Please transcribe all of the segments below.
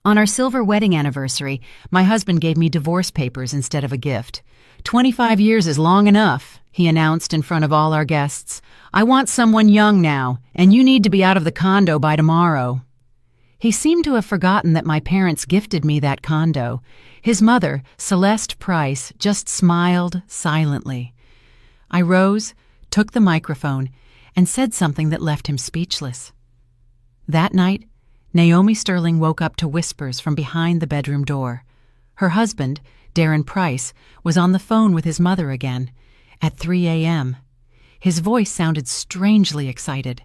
On our silver wedding anniversary, my husband gave me divorce papers instead of a gift. 25 years is long enough, he announced in front of all our guests. I want someone young now, and you need to be out of the condo by tomorrow. He seemed to have forgotten that my parents gifted me that condo. His mother, Celeste Price, just smiled silently. I rose, took the microphone, and said something that left him speechless. That night, Naomi Sterling woke up to whispers from behind the bedroom door. Her husband, Darren Price, was on the phone with his mother again, at 3 a.m. His voice sounded strangely excited.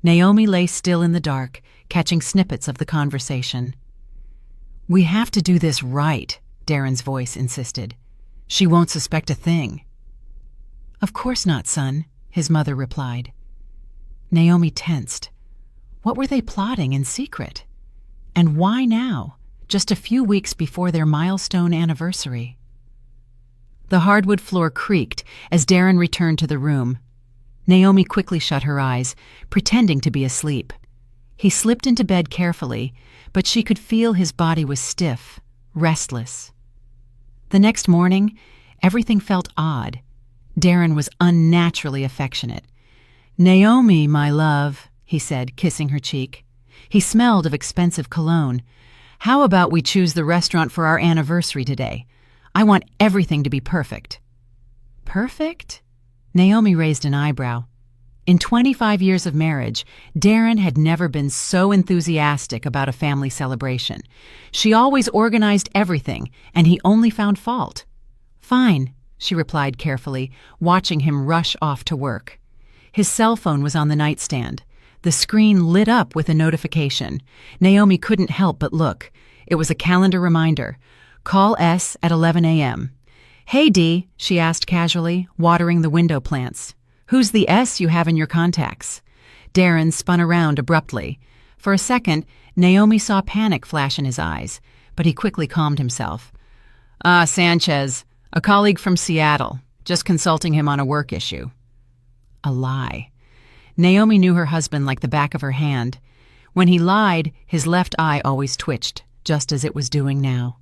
Naomi lay still in the dark, catching snippets of the conversation. "We have to do this right," Darren's voice insisted. "She won't suspect a thing." "Of course not, son," his mother replied. Naomi tensed. What were they plotting in secret? And why now, just a few weeks before their milestone anniversary? The hardwood floor creaked as Darren returned to the room. Naomi quickly shut her eyes, pretending to be asleep. He slipped into bed carefully, but she could feel his body was stiff, restless. The next morning, everything felt odd. Darren was unnaturally affectionate. "Naomi, my love," he said, kissing her cheek. He smelled of expensive cologne. "How about we choose the restaurant for our anniversary today? I want everything to be perfect." "Perfect?" Naomi raised an eyebrow. In 25 years of marriage, Darren had never been so enthusiastic about a family celebration. She always organized everything, and he only found fault. "Fine," she replied carefully, watching him rush off to work. His cell phone was on the nightstand. The screen lit up with a notification. Naomi couldn't help but look. It was a calendar reminder. Call S at 11 a.m. "Hey, Dee," she asked casually, watering the window plants. "Who's the S you have in your contacts?" Darren spun around abruptly. For a second, Naomi saw panic flash in his eyes, but he quickly calmed himself. Sanchez, a colleague from Seattle, just consulting him on a work issue." A lie. Naomi knew her husband like the back of her hand. When he lied, his left eye always twitched, just as it was doing now.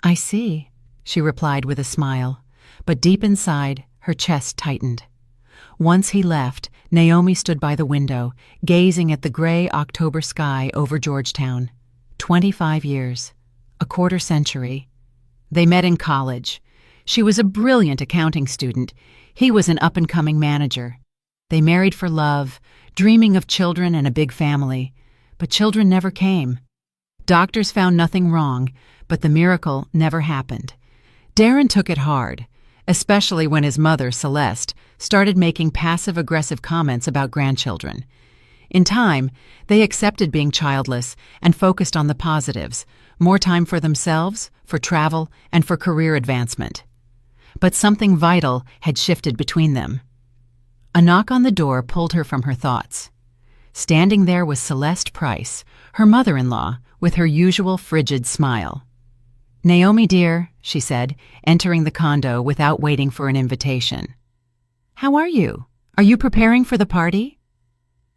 "I see," she replied with a smile, but deep inside, her chest tightened. Once he left, Naomi stood by the window, gazing at the gray October sky over Georgetown. 25 years. A quarter century. They met in college. She was a brilliant accounting student. He was an up-and-coming manager. They married for love, dreaming of children and a big family. But children never came. Doctors found nothing wrong, but the miracle never happened. Darren took it hard, especially when his mother, Celeste, started making passive-aggressive comments about grandchildren. In time, they accepted being childless and focused on the positives, more time for themselves, for travel, and for career advancement. But something vital had shifted between them. A knock on the door pulled her from her thoughts. Standing there was Celeste Price, her mother-in-law, with her usual frigid smile. "Naomi, dear," she said, entering the condo without waiting for an invitation. "How are you? Are you preparing for the party?"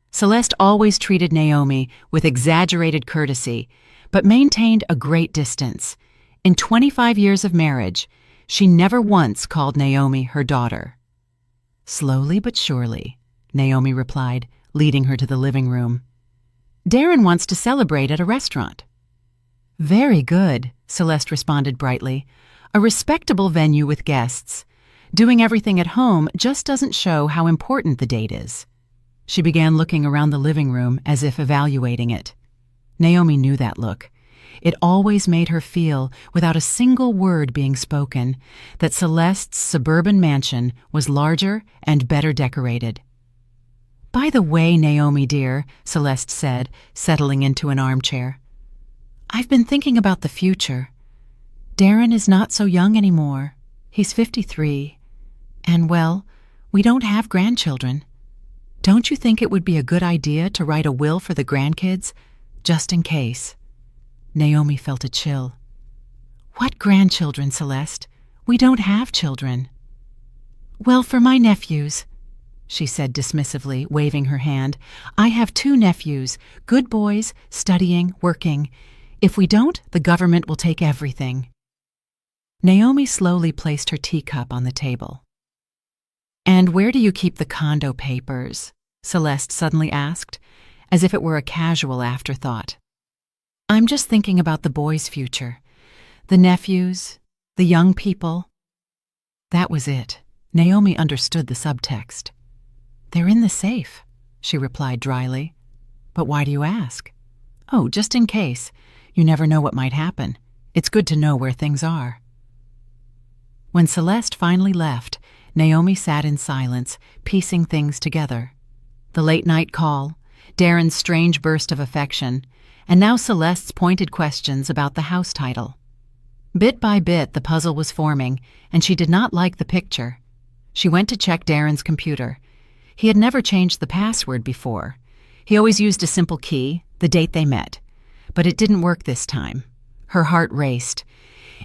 Celeste always treated Naomi with exaggerated courtesy, but maintained a great distance. In 25 years of marriage, she never once called Naomi her daughter. "Slowly but surely," Naomi replied, leading her to the living room. "Darren wants to celebrate at a restaurant." "Very good," Celeste responded brightly. "A respectable venue with guests. Doing everything at home just doesn't show how important the date is." She began looking around the living room as if evaluating it. Naomi knew that look. It always made her feel, without a single word being spoken, that Celeste's suburban mansion was larger and better decorated. "By the way, Naomi dear," Celeste said, settling into an armchair, "I've been thinking about the future. Darren is not so young anymore. He's 53. And, well, we don't have grandchildren. Don't you think it would be a good idea to write a will for the grandkids, just in case?" Naomi felt a chill. "What grandchildren, Celeste? We don't have children." "Well, for my nephews," she said dismissively, waving her hand. "I have 2 nephews, good boys, studying, working. If we don't, the government will take everything. Naomi slowly placed her teacup on the table. And where do you keep the condo papers? Celeste suddenly asked, as if it were a casual afterthought. I'm just thinking about the boys' future. The nephews, the young people. That was it. Naomi understood the subtext. They're in the safe, she replied dryly. But why do you ask? Oh, just in case. You never know what might happen. It's good to know where things are. When Celeste finally left, Naomi sat in silence, piecing things together. The late-night call, Darren's strange burst of affection, and now Celeste's pointed questions about the house title. Bit by bit, the puzzle was forming, and she did not like the picture. She went to check Darren's computer. He had never changed the password before. He always used a simple key, the date they met. But it didn't work this time. Her heart raced.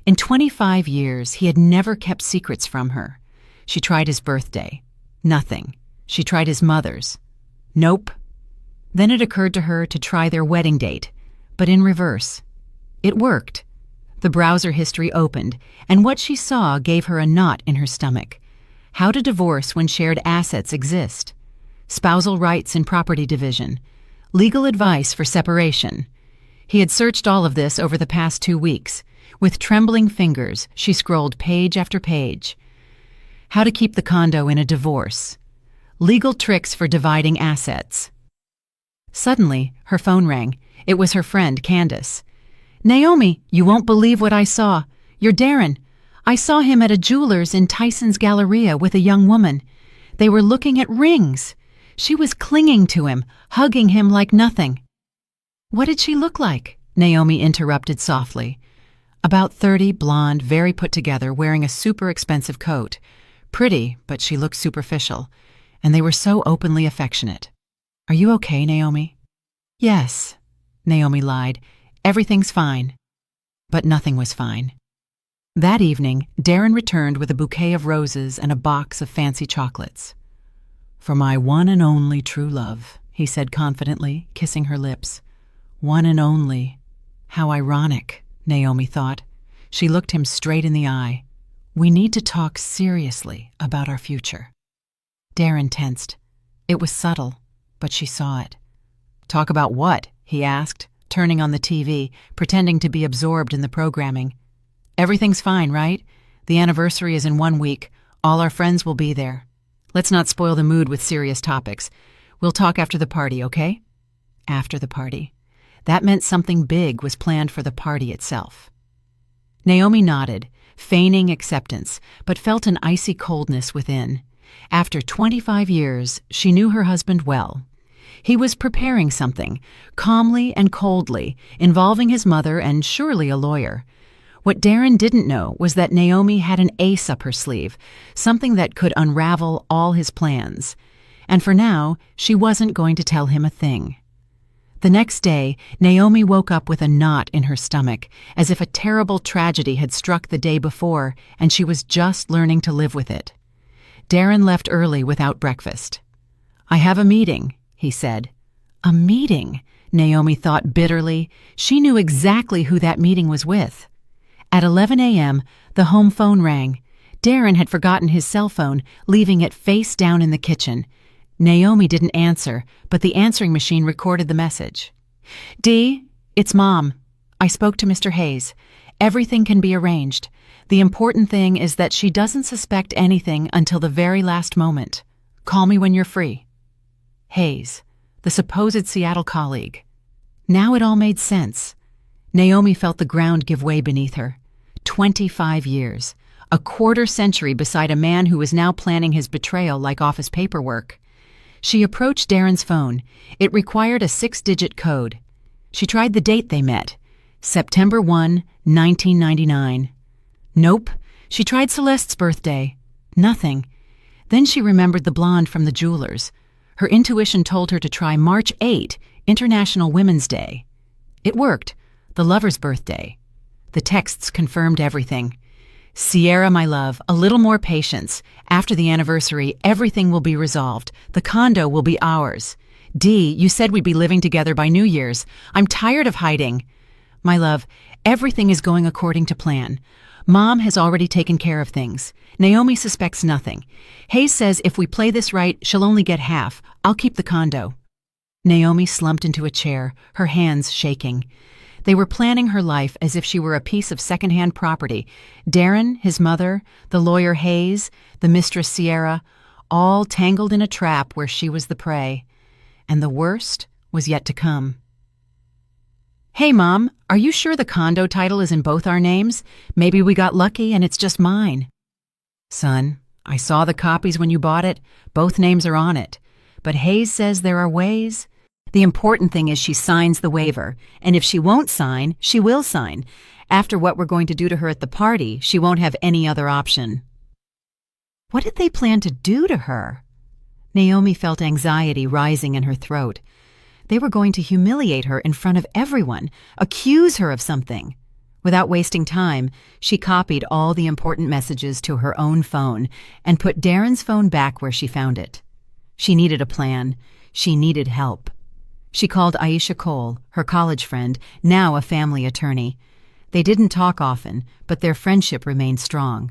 In 25 years, he had never kept secrets from her. She tried his birthday. Nothing. She tried his mother's. Nope. Then it occurred to her to try their wedding date, but in reverse. It worked. The browser history opened, and what she saw gave her a knot in her stomach. How to divorce when shared assets exist. Spousal rights in property division. Legal advice for separation. He had searched all of this over the past 2 weeks. With trembling fingers, she scrolled page after page. How to keep the condo in a divorce. Legal tricks for dividing assets. Suddenly, her phone rang. It was her friend, Candace. Naomi, you won't believe what I saw. You're Darren. I saw him at a jeweler's in Tyson's Galleria with a young woman. They were looking at rings. She was clinging to him, hugging him like nothing. What did she look like? Naomi interrupted softly. About 30, blonde, very put together, wearing a super expensive coat. Pretty, but she looked superficial. And they were so openly affectionate. Are you okay, Naomi? Yes, Naomi lied. Everything's fine. But nothing was fine. That evening, Darren returned with a bouquet of roses and a box of fancy chocolates. For my one and only true love, he said confidently, kissing her lips. One and only. How ironic, Naomi thought. She looked him straight in the eye. We need to talk seriously about our future. Darren tensed. It was subtle, but she saw it. Talk about what? He asked, turning on the TV, pretending to be absorbed in the programming. Everything's fine, right? The anniversary is in 1 week. All our friends will be there. Let's not spoil the mood with serious topics. We'll talk after the party, okay? After the party. That meant something big was planned for the party itself. Naomi nodded, feigning acceptance, but felt an icy coldness within. After 25 years, she knew her husband well. He was preparing something, calmly and coldly, involving his mother and surely a lawyer. What Darren didn't know was that Naomi had an ace up her sleeve, something that could unravel all his plans. And for now, she wasn't going to tell him a thing. The next day, Naomi woke up with a knot in her stomach, as if a terrible tragedy had struck the day before and she was just learning to live with it. Darren left early without breakfast. I have a meeting, he said. A meeting? Naomi thought bitterly. She knew exactly who that meeting was with. At 11 a.m., the home phone rang. Darren had forgotten his cell phone, leaving it face down in the kitchen. Naomi didn't answer, but the answering machine recorded the message. Dee, it's Mom. I spoke to Mr. Hayes. Everything can be arranged. The important thing is that she doesn't suspect anything until the very last moment. Call me when you're free. Hayes, the supposed Seattle colleague. Now it all made sense. Naomi felt the ground give way beneath her. 25 years. A quarter-century beside a man who was now planning his betrayal like office paperwork. She approached Darren's phone. It required a 6-digit code. She tried the date they met. September 1, 1999. Nope. She tried Celeste's birthday. Nothing. Then she remembered the blonde from the jeweler's. Her intuition told her to try March 8, International Women's Day. It worked. The lover's birthday. The texts confirmed everything. Sierra, my love, a little more patience. After the anniversary, everything will be resolved. The condo will be ours. Dee, you said we'd be living together by New Year's. I'm tired of hiding. My love, everything is going according to plan. Mom has already taken care of things. Naomi suspects nothing. Hayes says if we play this right, she'll only get half. I'll keep the condo. Naomi slumped into a chair, her hands shaking. They were planning her life as if she were a piece of second-hand property. Darren, his mother, the lawyer Hayes, the mistress Sierra, all tangled in a trap where she was the prey. And the worst was yet to come. Hey, Mom, are you sure the condo title is in both our names? Maybe we got lucky and it's just mine. Son, I saw the copies when you bought it. Both names are on it. But Hayes says there are ways. The important thing is she signs the waiver, and if she won't sign, she will sign. After what we're going to do to her at the party, she won't have any other option. What did they plan to do to her? Naomi felt anxiety rising in her throat. They were going to humiliate her in front of everyone, accuse her of something. Without wasting time, she copied all the important messages to her own phone and put Darren's phone back where she found it. She needed a plan. She needed help. She called Aisha Cole, her college friend, now a family attorney. They didn't talk often, but their friendship remained strong.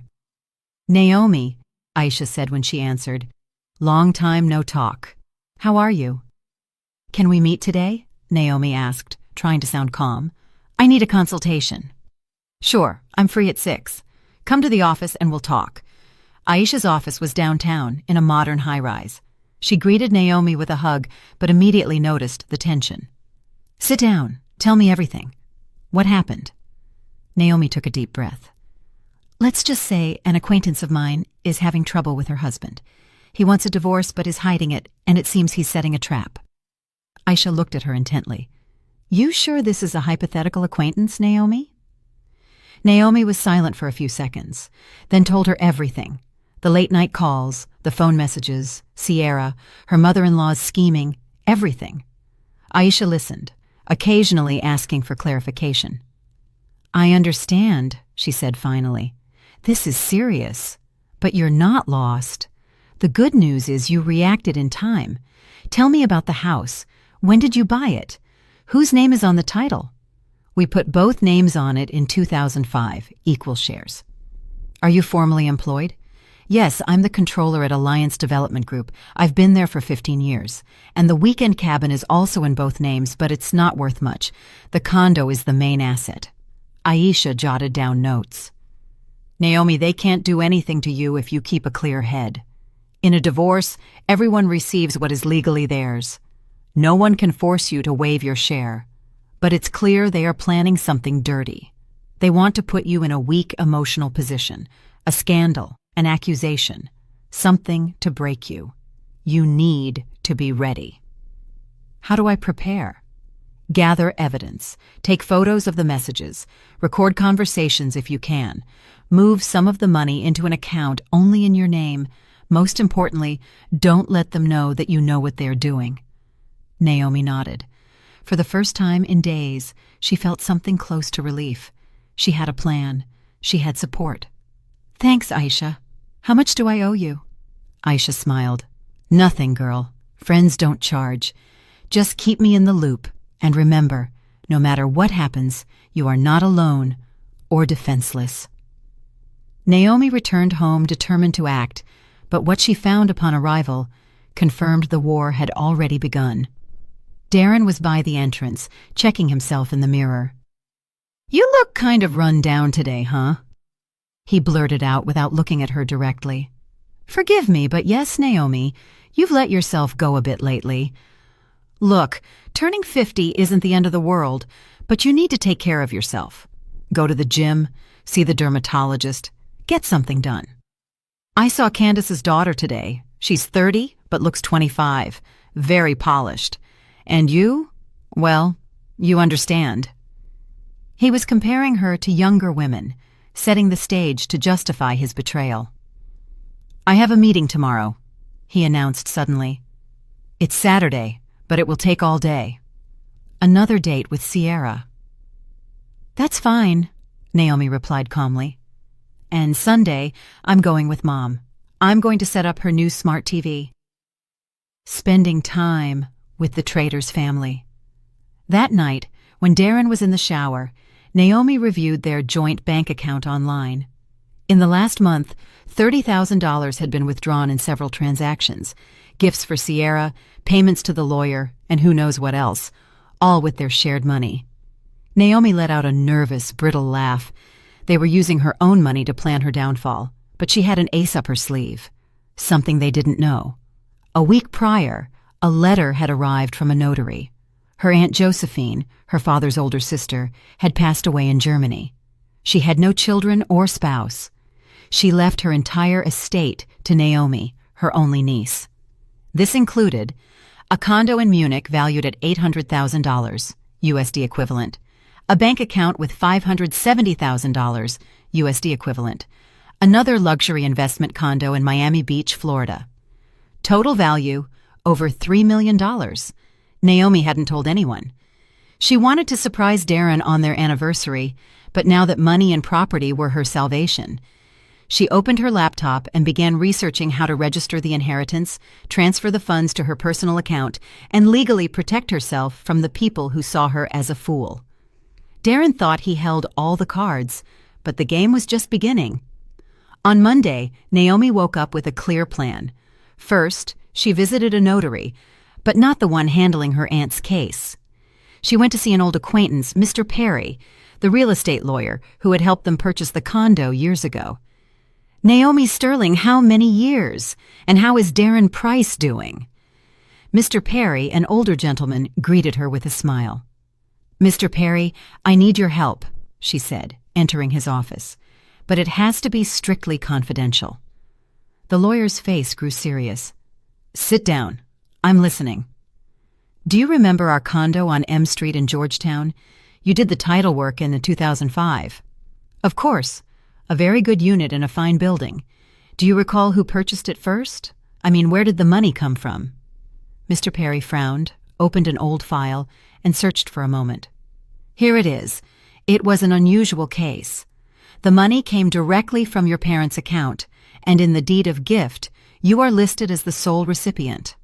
Naomi, Aisha said when she answered. Long time no talk. How are you? Can we meet today? Naomi asked, trying to sound calm. I need a consultation. Sure, I'm free at 6. Come to the office and we'll talk. Aisha's office was downtown, in a modern high-rise. She greeted Naomi with a hug, but immediately noticed the tension. Sit down. Tell me everything. What happened? Naomi took a deep breath. Let's just say an acquaintance of mine is having trouble with her husband. He wants a divorce but is hiding it, and it seems he's setting a trap. Aisha looked at her intently. You sure this is a hypothetical acquaintance, Naomi? Naomi was silent for a few seconds, then told her everything. The late-night calls, the phone messages, Sierra, her mother-in-law's scheming, everything. Aisha listened, occasionally asking for clarification. I understand, she said finally. This is serious, but you're not lost. The good news is you reacted in time. Tell me about the house. When did you buy it? Whose name is on the title? We put both names on it in 2005, equal shares. Are you formally employed? Yes, I'm the controller at Alliance Development Group. I've been there for 15 years. And the weekend cabin is also in both names, but it's not worth much. The condo is the main asset. Aisha jotted down notes. Naomi, they can't do anything to you if you keep a clear head. In a divorce, everyone receives what is legally theirs. No one can force you to waive your share. But it's clear they are planning something dirty. They want to put you in a weak emotional position, a scandal, an accusation, something to break you. You need to be ready. How do I prepare? Gather evidence. Take photos of the messages. Record conversations if you can. Move some of the money into an account only in your name. Most importantly, don't let them know that you know what they're doing. Naomi nodded. For the first time in days, she felt something close to relief. She had a plan. She had support. Thanks, Aisha. How much do I owe you? Aisha smiled. Nothing, girl. Friends don't charge. Just keep me in the loop. And remember, no matter what happens, you are not alone or defenseless. Naomi returned home determined to act, but what she found upon arrival confirmed the war had already begun. Darren was by the entrance, checking himself in the mirror. You look kind of run down today, huh? He blurted out without looking at her directly. Forgive me, but yes, Naomi, you've let yourself go a bit lately. Look, turning 50 isn't the end of the world, but you need to take care of yourself. Go to the gym, see the dermatologist, get something done. I saw Candace's daughter today. She's 30, but looks 25, very polished. And you? Well, you understand. He was comparing her to younger women, setting the stage to justify his betrayal. I have a meeting tomorrow, he announced suddenly. It's Saturday, but it will take all day. Another date with Sierra. That's fine, Naomi replied calmly. And Sunday, I'm going with Mom. I'm going to set up her new smart TV. Spending time with the trader's family. That night, When Darren was in the shower, Naomi reviewed their joint bank account online. In the last month, $30,000 had been withdrawn in several transactions, gifts for Sierra, payments to the lawyer, and who knows what else, all with their shared money. Naomi let out a nervous, brittle laugh. They were using her own money to plan her downfall, but she had an ace up her sleeve. Something they didn't know. A week prior, a letter had arrived from a notary. Her Aunt Josephine, her father's older sister, had passed away in Germany. She had no children or spouse. She left her entire estate to Naomi, her only niece. This included a condo in Munich valued at $800,000, USD equivalent, a bank account with $570,000, USD equivalent, another luxury investment condo in Miami Beach, Florida. Total value, over $3 million. Naomi hadn't told anyone. She wanted to surprise Darren on their anniversary, but now that money and property were her salvation, she opened her laptop and began researching how to register the inheritance, transfer the funds to her personal account, and legally protect herself from the people who saw her as a fool. Darren thought he held all the cards, but the game was just beginning. On Monday, Naomi woke up with a clear plan. First, she visited a notary, but not the one handling her aunt's case. She went to see an old acquaintance, Mr. Perry, the real estate lawyer who had helped them purchase the condo years ago. Naomi Sterling, how many years? And how is Darren Price doing? Mr. Perry, an older gentleman, greeted her with a smile. Mr. Perry, I need your help, she said, entering his office, but it has to be strictly confidential. The lawyer's face grew serious. Sit down. I'm listening. Do you remember our condo on M Street in Georgetown? You did the title work in 2005. Of course. A very good unit in a fine building. Do you recall who purchased it first? I mean, where did the money come from? Mr. Perry frowned, opened an old file, and searched for a moment. Here it is. It was an unusual case. The money came directly from your parents' account, and in the deed of gift, you are listed as the sole recipient.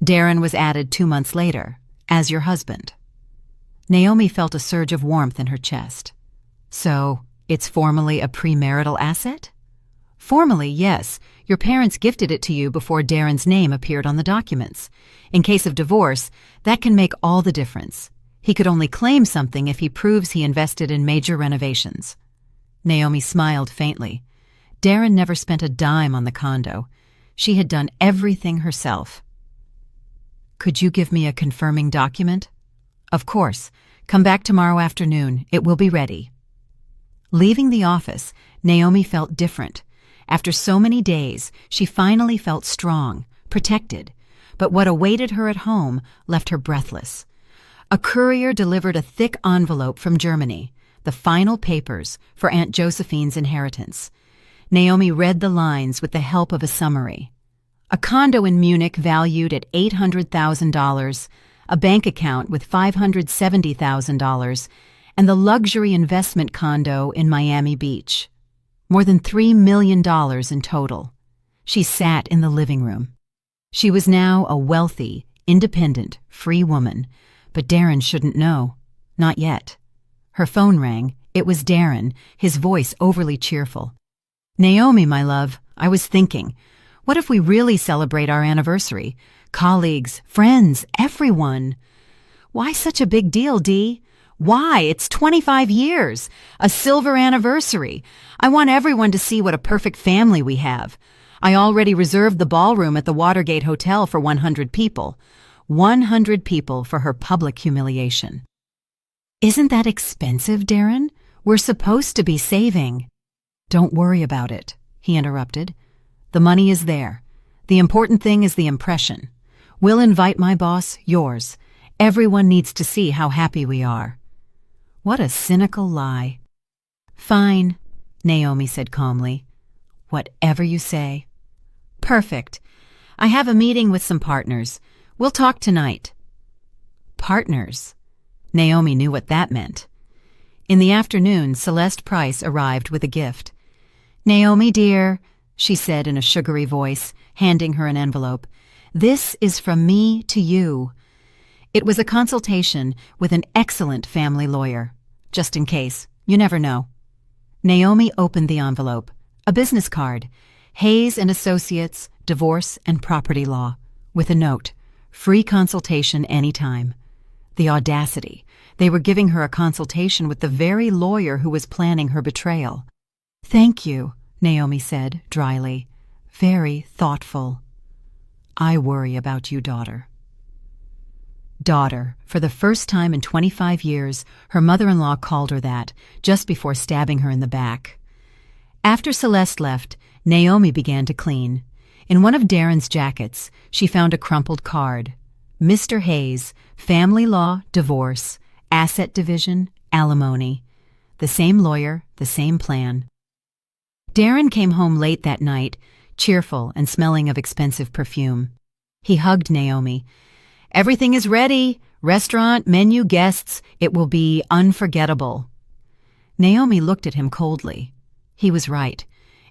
Darren was added 2 months later, as your husband. Naomi felt a surge of warmth in her chest. So, it's formally a premarital asset? Formally, yes. Your parents gifted it to you before Darren's name appeared on the documents. In case of divorce, that can make all the difference. He could only claim something if he proves he invested in major renovations. Naomi smiled faintly. Darren never spent a dime on the condo. She had done everything herself. Could you give me a confirming document? Of course. Come back tomorrow afternoon. It will be ready. Leaving the office, Naomi felt different. After so many days, she finally felt strong, protected. But what awaited her at home left her breathless. A courier delivered a thick envelope from Germany, the final papers for Aunt Josephine's inheritance. Naomi read the lines with the help of a summary. A condo in Munich valued at $800,000, a bank account with $570,000, and the luxury investment condo in Miami Beach. More than $3 million in total. She sat in the living room. She was now a wealthy, independent, free woman, but Darren shouldn't know. Not yet. Her phone rang. It was Darren, his voice overly cheerful. Naomi, my love, I was thinking, what if we really celebrate our anniversary? Colleagues, friends, everyone. Why such a big deal, Dee? Why? It's 25 years. A silver anniversary. I want everyone to see what a perfect family we have. I already reserved the ballroom at the Watergate Hotel for 100 people. 100 people for her public humiliation. Isn't that expensive, Darren? We're supposed to be saving. Don't worry about it, he interrupted. The money is there. The important thing is the impression. We'll invite my boss, yours. Everyone needs to see how happy we are. What a cynical lie. Fine, Naomi said calmly. Whatever you say. Perfect. I have a meeting with some partners. We'll talk tonight. Partners? Naomi knew what that meant. In the afternoon, Celeste Price arrived with a gift. Naomi, dear, she said in a sugary voice, handing her an envelope. This is from me to you. It was a consultation with an excellent family lawyer. Just in case, you never know. Naomi opened the envelope. A business card. Hayes and Associates, Divorce and Property Law. With a note. Free consultation anytime. The audacity. They were giving her a consultation with the very lawyer who was planning her betrayal. "Thank you," Naomi said dryly. "Very thoughtful." "I worry about you, daughter." Daughter. For the first time in 25 years, her mother-in-law called her that, just before stabbing her in the back. After Celeste left, Naomi began to clean. In one of Darren's jackets, she found a crumpled card. Mr. Hayes, family law, divorce, asset division, alimony. The same lawyer, the same plan. Darren came home late that night, cheerful and smelling of expensive perfume. He hugged Naomi. "Everything is ready. Restaurant, menu, guests. It will be unforgettable." Naomi looked at him coldly. He was right.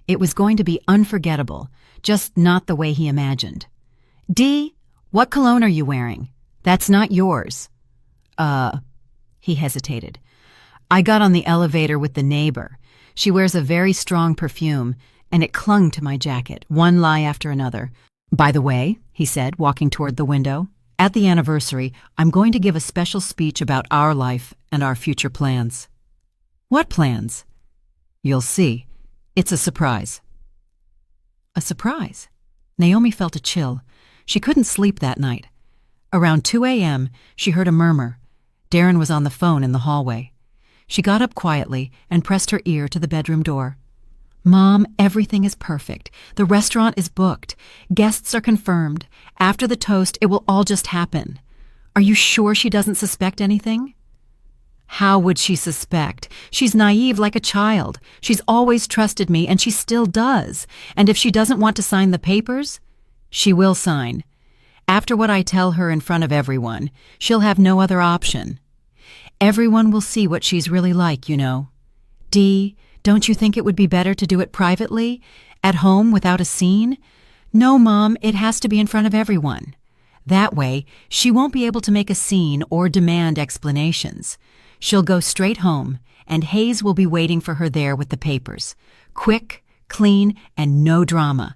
It was going to be unforgettable, just not the way he imagined. "Dee, what cologne are you wearing? That's not yours." He hesitated. "I got on the elevator with the neighbor. She wears a very strong perfume, and it clung to my jacket, one lie after another. By the way," he said, walking toward the window, "at the anniversary, I'm going to give a special speech about our life and our future plans." "What plans?" "You'll see. It's a surprise." A surprise? Naomi felt a chill. She couldn't sleep that night. Around 2 a.m., she heard a murmur. Darren was on the phone in the hallway. She got up quietly and pressed her ear to the bedroom door. "Mom, everything is perfect. The restaurant is booked. Guests are confirmed. After the toast, it will all just happen. Are you sure she doesn't suspect anything?" "How would she suspect? She's naive like a child. She's always trusted me, and she still does. And if she doesn't want to sign the papers, she will sign. After what I tell her in front of everyone, she'll have no other option. Everyone will see what she's really like, you know. Dee, don't you think it would be better to do it privately, at home without a scene?" "No, Mom, it has to be in front of everyone. That way, she won't be able to make a scene or demand explanations. She'll go straight home, and Hayes will be waiting for her there with the papers. Quick, clean, and no drama.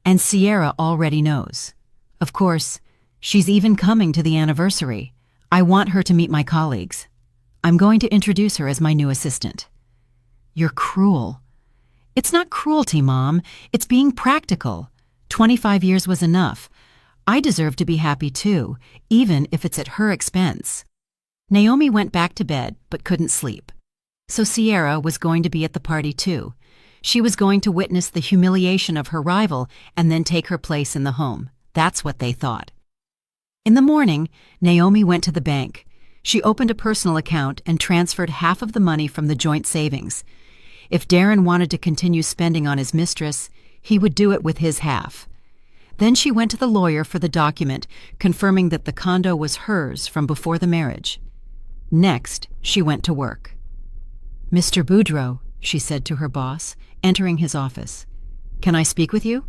And Sierra already knows. Of course, she's even coming to the anniversary. I want her to meet my colleagues. I'm going to introduce her as my new assistant." "You're cruel." "It's not cruelty, Mom. It's being practical. 25 years was enough. I deserve to be happy too, even if it's at her expense." Naomi went back to bed but couldn't sleep. So Sierra was going to be at the party too. She was going to witness the humiliation of her rival and then take her place in the home. That's what they thought. In the morning, Naomi went to the bank. She opened a personal account and transferred half of the money from the joint savings. If Darren wanted to continue spending on his mistress, he would do it with his half. Then she went to the lawyer for the document confirming that the condo was hers from before the marriage. Next, she went to work. "Mr. Boudreau," she said to her boss, entering his office. "Can I speak with you?"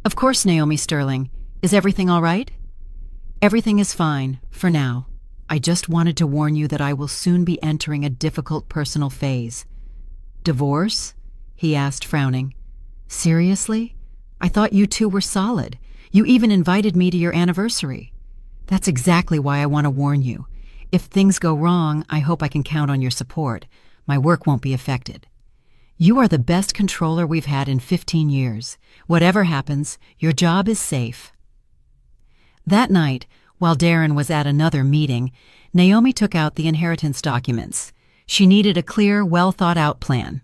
"Of course, Naomi Sterling. Is everything all right?" "Everything is fine, for now. I just wanted to warn you that I will soon be entering a difficult personal phase." "Divorce?" he asked, frowning. "Seriously? I thought you two were solid. You even invited me to your anniversary." "That's exactly why I want to warn you. If things go wrong, I hope I can count on your support. My work won't be affected. You are the best controller we've had in 15 years. Whatever happens, your job is safe." That night, while Darren was at another meeting, Naomi took out the inheritance documents. She needed a clear, well-thought-out plan.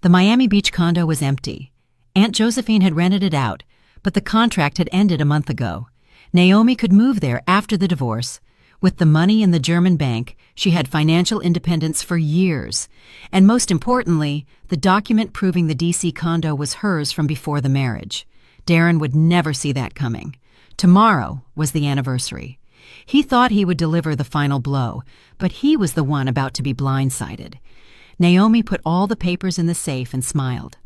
The Miami Beach condo was empty. Aunt Josephine had rented it out, but the contract had ended a month ago. Naomi could move there after the divorce. With the money in the German bank, she had financial independence for years. And most importantly, the document proving the D.C. condo was hers from before the marriage. Darren would never see that coming. Tomorrow was the anniversary. He thought he would deliver the final blow, but he was the one about to be blindsided. Naomi put all the papers in the safe and smiled.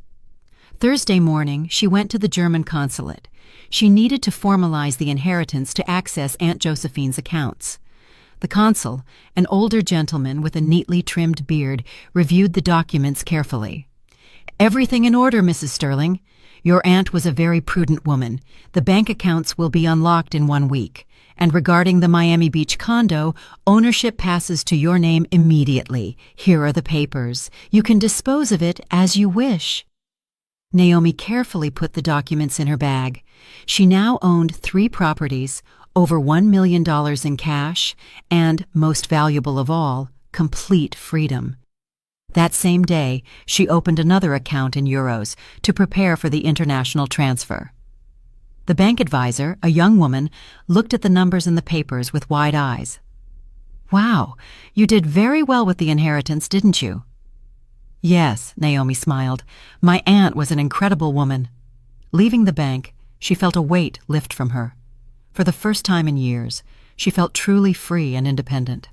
Thursday morning, she went to the German consulate. She needed to formalize the inheritance to access Aunt Josephine's accounts. The consul, an older gentleman with a neatly trimmed beard, reviewed the documents carefully. "Everything in order, Mrs. Sterling. Your aunt was a very prudent woman. The bank accounts will be unlocked in 1 week. And regarding the Miami Beach condo, ownership passes to your name immediately. Here are the papers. You can dispose of it as you wish." Naomi carefully put the documents in her bag. She now owned 3 properties, over $1 million in cash, and, most valuable of all, complete freedom. That same day, she opened another account in euros to prepare for the international transfer. The bank advisor, a young woman, looked at the numbers in the papers with wide eyes. "Wow, you did very well with the inheritance, didn't you?" "Yes," Naomi smiled. "My aunt was an incredible woman." Leaving the bank, she felt a weight lift from her. For the first time in years, she felt truly free and independent.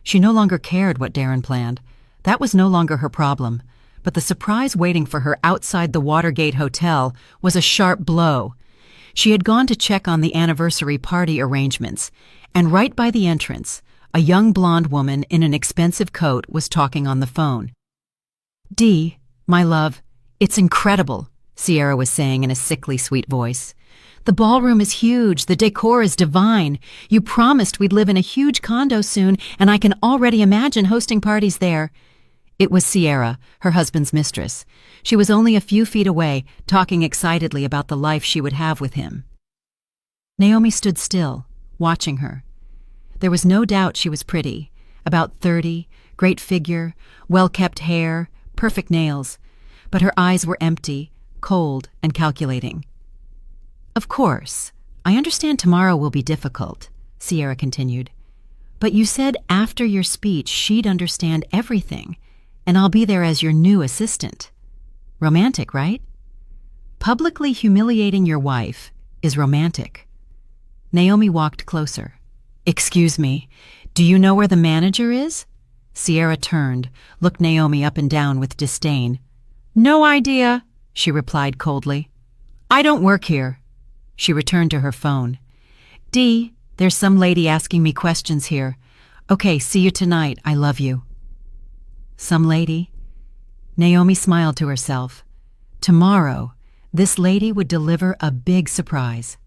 She no longer cared what Darren planned. That was no longer her problem. But the surprise waiting for her outside the Watergate Hotel was a sharp blow. She had gone to check on the anniversary party arrangements, and right by the entrance, a young blonde woman in an expensive coat was talking on the phone. "Dee, my love, it's incredible," Sierra was saying in a sickly sweet voice. "The ballroom is huge, the decor is divine. You promised we'd live in a huge condo soon, and I can already imagine hosting parties there." It was Sierra, her husband's mistress. She was only a few feet away, talking excitedly about the life she would have with him. Naomi stood still, watching her. There was no doubt she was pretty, about 30, great figure, well-kept hair, perfect nails, but her eyes were empty, cold, and calculating. "Of course, I understand tomorrow will be difficult," Sierra continued. "But you said after your speech she'd understand everything, and I'll be there as your new assistant. Romantic, right?" "Publicly humiliating your wife is romantic." Naomi walked closer. "Excuse me, do you know where the manager is?" Sierra turned, looked Naomi up and down with disdain. "No idea," she replied coldly. "I don't work here." She returned to her phone. "Dee, there's some lady asking me questions here. Okay, see you tonight. I love you." Some lady? Naomi smiled to herself. Tomorrow, this lady would deliver a big surprise.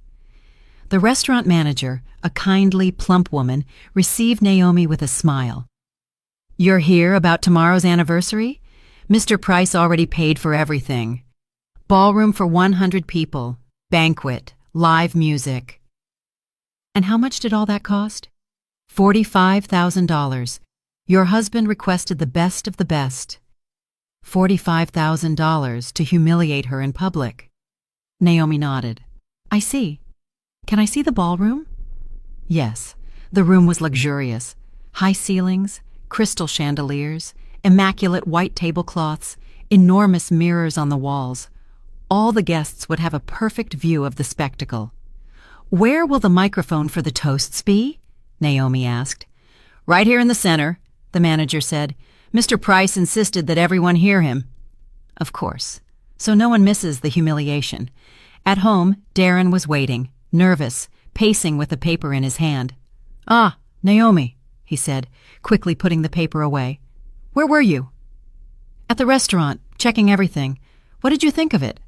The restaurant manager, a kindly, plump woman, received Naomi with a smile. "You're here about tomorrow's anniversary? Mr. Price already paid for everything. Ballroom for 100 people, banquet, live music." "And how much did all that cost?" $45,000. Your husband requested the best of the best. $45,000 to humiliate her in public. Naomi nodded. "I see. Can I see the ballroom?" Yes, the room was luxurious. High ceilings, crystal chandeliers, immaculate white tablecloths, enormous mirrors on the walls. All the guests would have a perfect view of the spectacle. "Where will the microphone for the toasts be?" Naomi asked. "Right here in the center," the manager said. "Mr. Price insisted that everyone hear him." Of course, so no one misses the humiliation. At home, Darren was waiting, nervous, pacing with the paper in his hand. "Ah, Naomi," he said, quickly putting the paper away. "Where were you?" "At the restaurant, checking everything. What did you think of it?"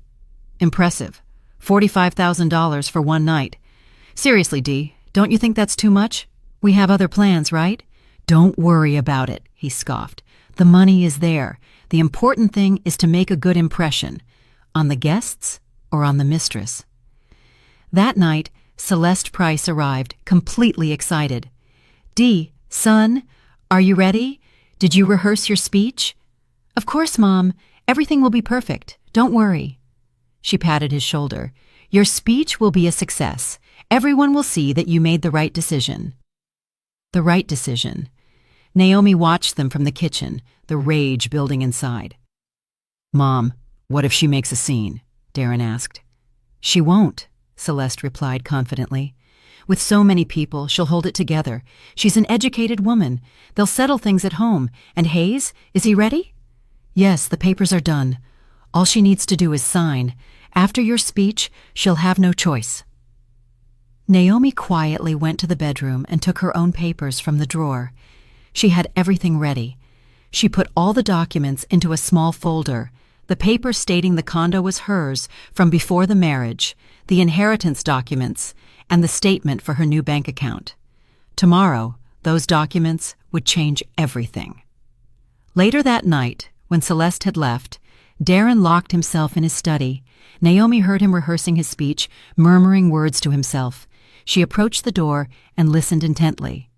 "Impressive. $45,000 for one night. Seriously, Dee, don't you think that's too much? We have other plans, right?" "Don't worry about it," he scoffed. "The money is there. The important thing is to make a good impression. On the guests or on the mistress?" That night, Celeste Price arrived, completely excited. "Dee, son, are you ready? Did you rehearse your speech?" "Of course, Mom. Everything will be perfect. Don't worry." She patted his shoulder. "Your speech will be a success. Everyone will see that you made the right decision." The right decision. Naomi watched them from the kitchen, the rage building inside. "Mom, what if she makes a scene?" Darren asked. "She won't," Celeste replied confidently. "With so many people, she'll hold it together. She's an educated woman. They'll settle things at home. And Hayes, is he ready?" "Yes, the papers are done. All she needs to do is sign. After your speech, she'll have no choice." Naomi quietly went to the bedroom and took her own papers from the drawer. She had everything ready. She put all the documents into a small folder, the paper stating the condo was hers from before the marriage, the inheritance documents, and the statement for her new bank account. Tomorrow, those documents would change everything. Later that night, when Celeste had left, Darren locked himself in his study. Naomi heard him rehearsing his speech, murmuring words to himself. She approached the door and listened intently.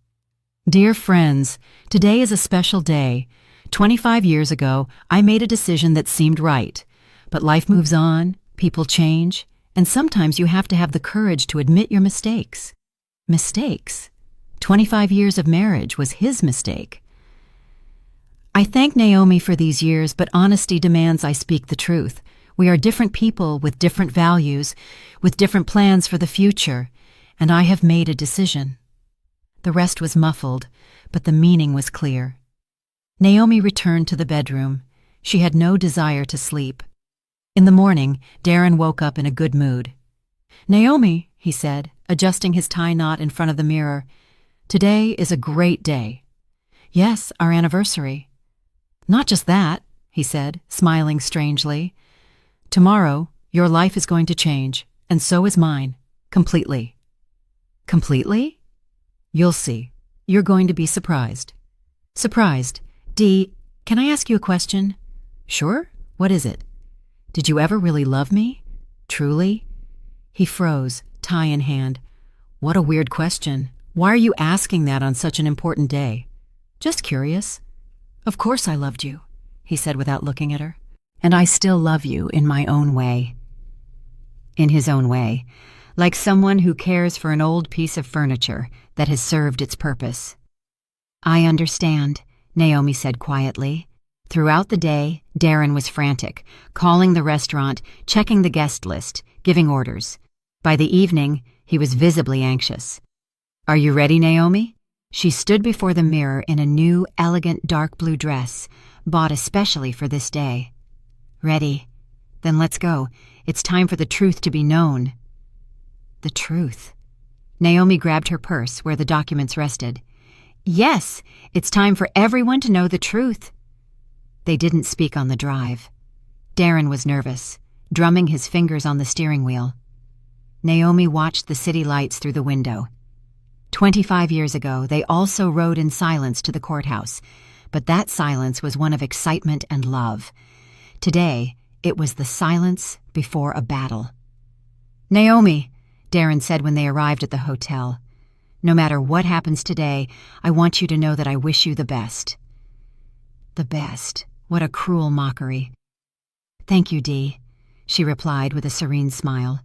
"Dear friends, today is a special day. 25 years ago, I made a decision that seemed right. But life moves on, people change, and sometimes you have to have the courage to admit your mistakes." Mistakes? 25 years of marriage was his mistake. "I thank Naomi for these years, but honesty demands I speak the truth. We are different people with different values, with different plans for the future, and I have made a decision." The rest was muffled, but the meaning was clear. Naomi returned to the bedroom. She had no desire to sleep. In the morning, Darren woke up in a good mood. "Naomi," he said, adjusting his tie knot in front of the mirror, "today is a great day." "Yes, our anniversary." "Not just that," he said, smiling strangely. "Tomorrow, your life is going to change, and so is mine, completely." "Completely?" "You'll see. You're going to be surprised." "Surprised. Dee, can I ask you a question?" "Sure. What is it?" "Did you ever really love me? Truly?" He froze, tie in hand. "What a weird question. Why are you asking that on such an important day?" "Just curious." "Of course I loved you," he said without looking at her. "And I still love you in my own way." In his own way, like someone who cares for an old piece of furniture that has served its purpose. "I understand," Naomi said quietly. Throughout the day, Darren was frantic, calling the restaurant, checking the guest list, giving orders. By the evening, he was visibly anxious. "Are you ready, Naomi?" She stood before the mirror in a new, elegant dark blue dress, bought especially for this day. "Ready. Then let's go. It's time for the truth to be known." The truth. Naomi grabbed her purse where the documents rested. "Yes, it's time for everyone to know the truth." They didn't speak on the drive. Darren was nervous, drumming his fingers on the steering wheel. Naomi watched the city lights through the window. 25 years ago, they also rode in silence to the courthouse, but that silence was one of excitement and love. Today, it was the silence before a battle. "Naomi," Darren said when they arrived at the hotel, "no matter what happens today, I want you to know that I wish you the best." The best. What a cruel mockery. "Thank you, Dee," she replied with a serene smile,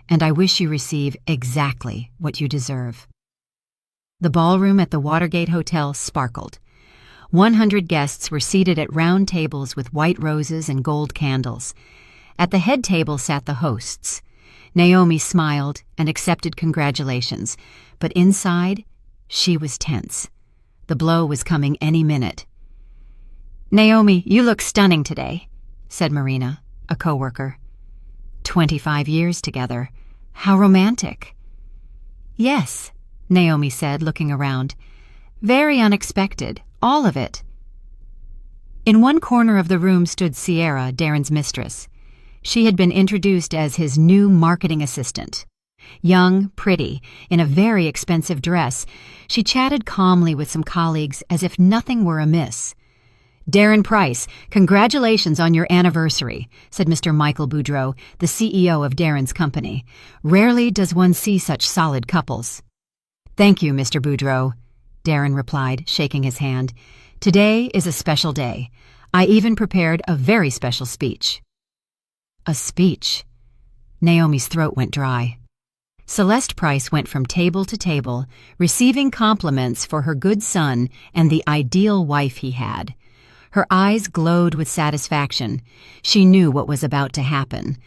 "and I wish you receive exactly what you deserve." The ballroom at the Watergate Hotel sparkled. 100 guests were seated at round tables with white roses and gold candles. At the head table sat the hosts. Naomi smiled and accepted congratulations, but inside, she was tense. The blow was coming any minute. "Naomi, you look stunning today," said Marina, a coworker. 25 years together. How romantic. "Yes," Naomi said, looking around. "Very unexpected, all of it." In one corner of the room stood Sierra, Darren's mistress. She had been introduced as his new marketing assistant. Young, pretty, in a very expensive dress, she chatted calmly with some colleagues as if nothing were amiss. "Darren Price, congratulations on your anniversary," said Mr. Michael Boudreau, the CEO of Darren's company. "Rarely does one see such solid couples." "Thank you, Mr. Boudreau," Darren replied, shaking his hand. "Today is a special day. I even prepared a very special speech." A speech. Naomi's throat went dry. Celeste Price went from table to table, receiving compliments for her good son and the ideal wife he had. Her eyes glowed with satisfaction. She knew what was about to happen.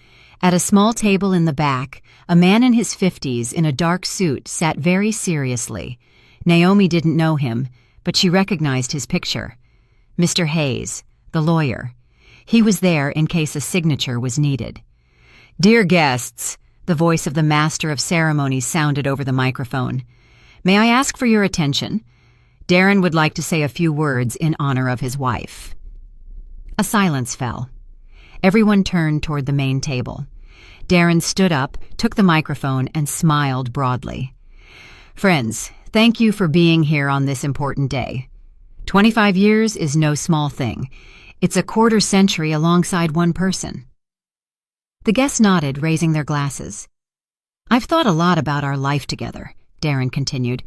At a small table in the back, a man in his 50s in a dark suit sat very seriously. Naomi didn't know him, but she recognized his picture. Mr. Hayes, the lawyer. He was there in case a signature was needed. "Dear guests," The voice of the master of ceremonies sounded over the microphone. "May I ask for your attention? Darren would like to say a few words in honor of his wife." A silence fell. Everyone turned toward the main table. Darren stood up, took the microphone, and smiled broadly. "Friends, thank you for being here on this important day. 25 years is no small thing. It's a quarter century alongside one person." The guests nodded, raising their glasses. "I've thought a lot about our life together," Darren continued,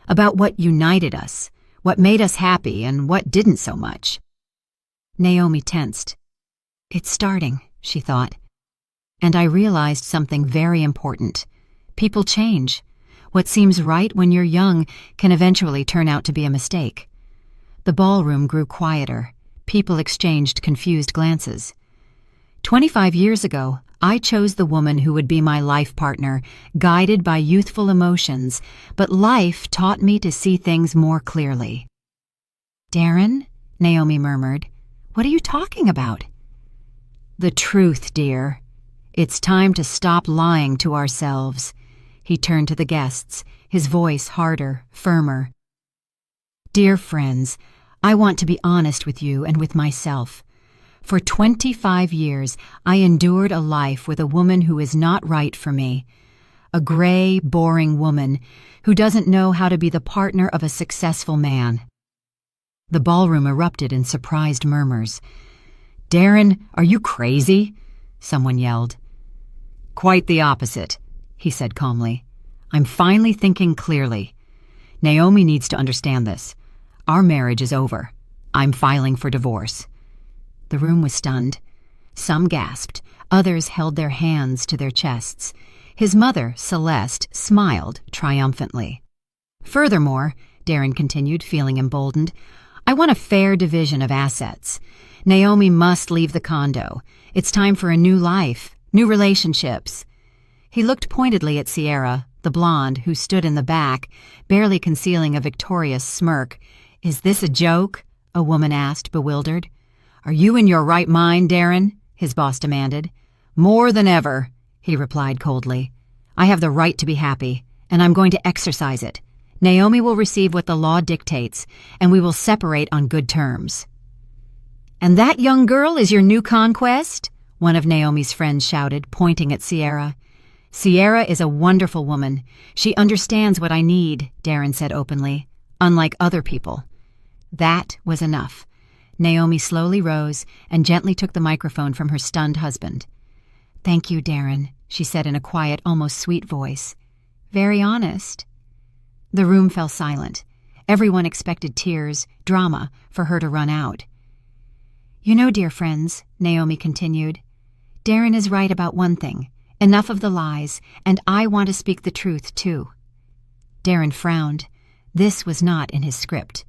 "about what united us, what made us happy, and what didn't so much." Naomi tensed. "It's starting," she thought. "And I realized something very important. People change. What seems right when you're young can eventually turn out to be a mistake." The ballroom grew quieter. People exchanged confused glances. 25 years ago, I chose the woman who would be my life partner, guided by youthful emotions, but life taught me to see things more clearly. "Darren," Naomi murmured, "what are you talking about?" "The truth, dear. It's time to stop lying to ourselves." He turned to the guests, his voice harder, firmer. "Dear friends, I want to be honest with you and with myself. For 25 years, I endured a life with a woman who is not right for me. A gray, boring woman who doesn't know how to be the partner of a successful man." The ballroom erupted in surprised murmurs. "Darren, are you crazy?" someone yelled. "Quite the opposite," he said calmly. "I'm finally thinking clearly. Naomi needs to understand this. Our marriage is over. I'm filing for divorce." The room was stunned. Some gasped. Others held their hands to their chests. His mother, Celeste, smiled triumphantly. "Furthermore," Darren continued, feeling emboldened, "I want a fair division of assets. Naomi must leave the condo. It's time for a new life, new relationships." He looked pointedly at Sierra, the blonde, who stood in the back, barely concealing a victorious smirk. "Is this a joke?" a woman asked, bewildered. "Are you in your right mind, Darren?" his boss demanded. "More than ever," he replied coldly. "I have the right to be happy, and I'm going to exercise it. Naomi will receive what the law dictates, and we will separate on good terms." "And that young girl is your new conquest?" one of Naomi's friends shouted, pointing at Sierra. "Sierra is a wonderful woman. She understands what I need," Darren said openly, "unlike other people." That was enough. Naomi slowly rose and gently took the microphone from her stunned husband. "Thank you, Darren," she said in a quiet, almost sweet voice. "Very honest." The room fell silent. Everyone expected tears, drama, for her to run out. "You know, dear friends," Naomi continued, "Darren is right about one thing. Enough of the lies, and I want to speak the truth, too." Darren frowned. This was not in his script.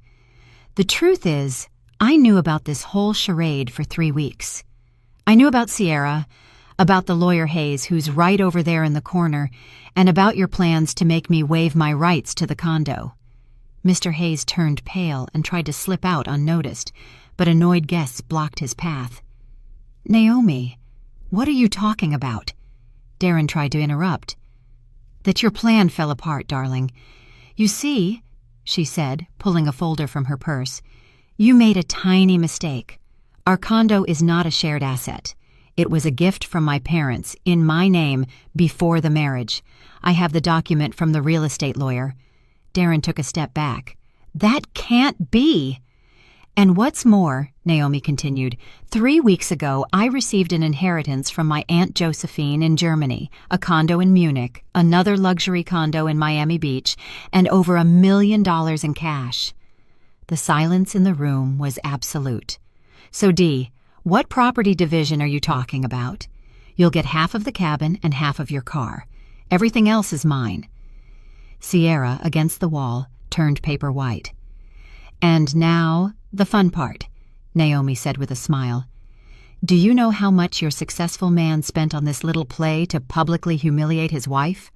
"The truth is, I knew about this whole charade for 3 weeks. I knew about Sierra, about the lawyer Hayes who's right over there in the corner, and about your plans to make me waive my rights to the condo." Mr. Hayes turned pale and tried to slip out unnoticed, but annoyed guests blocked his path. "Naomi, what are you talking about?" Darren tried to interrupt. "That your plan fell apart, darling. You see," she said, pulling a folder from her purse, "you made a tiny mistake. Our condo is not a shared asset. It was a gift from my parents, in my name, before the marriage. I have the document from the real estate lawyer." Darren took a step back. "That can't be!" "And what's more," Naomi continued, 3 weeks ago I received an inheritance from my Aunt Josephine in Germany, a condo in Munich, another luxury condo in Miami Beach, and over $1 million in cash." The silence in the room was absolute. "So, Dee, what property division are you talking about?" "You'll get half of the cabin and half of your car. Everything else is mine." Sierra, against the wall, turned paper white. "And now, the fun part," Naomi said with a smile. "Do you know how much your successful man spent on this little play to publicly humiliate his wife?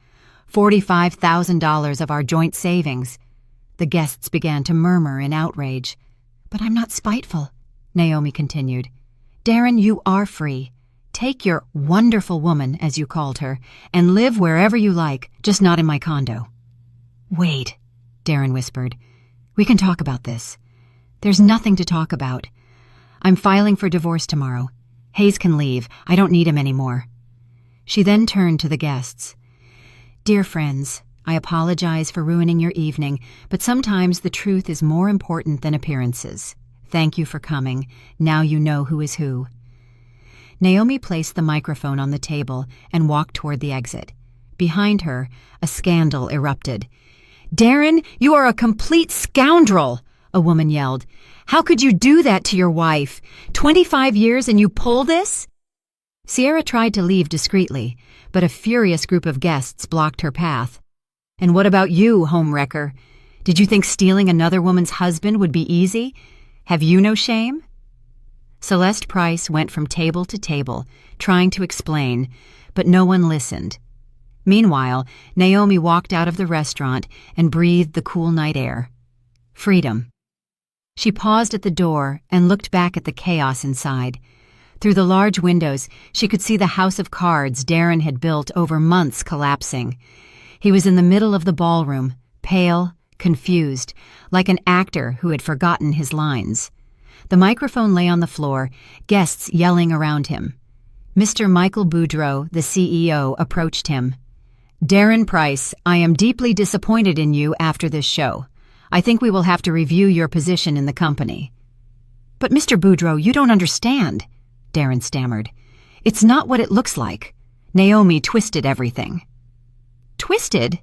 $45,000 of our joint savings." The guests began to murmur in outrage. "But I'm not spiteful," Naomi continued. "Darren, you are free. Take your wonderful woman, as you called her, and live wherever you like, just not in my condo." "Wait," Darren whispered. "We can talk about this." "There's nothing to talk about. I'm filing for divorce tomorrow. Hayes can leave. I don't need him anymore." She then turned to the guests. "Dear friends, I apologize for ruining your evening, but sometimes the truth is more important than appearances. Thank you for coming. Now you know who is who." Naomi placed the microphone on the table and walked toward the exit. Behind her, a scandal erupted. "Darren, you are a complete scoundrel!" a woman yelled. "How could you do that to your wife? 25 years and you pull this?" Sierra tried to leave discreetly, but a furious group of guests blocked her path. "And what about you, homewrecker? Did you think stealing another woman's husband would be easy? Have you no shame?" Celeste Price went from table to table, trying to explain, but no one listened. Meanwhile, Naomi walked out of the restaurant and breathed the cool night air. Freedom. She paused at the door and looked back at the chaos inside. Through the large windows, she could see the house of cards Darren had built over months collapsing. He was in the middle of the ballroom, pale, confused, like an actor who had forgotten his lines. The microphone lay on the floor, guests yelling around him. Mr. Michael Boudreau, the CEO, approached him. "Darren Price, I am deeply disappointed in you after this show. I think we will have to review your position in the company." "But Mr. Boudreau, you don't understand," Darren stammered. "It's not what it looks like. Naomi twisted everything." "Twisted?"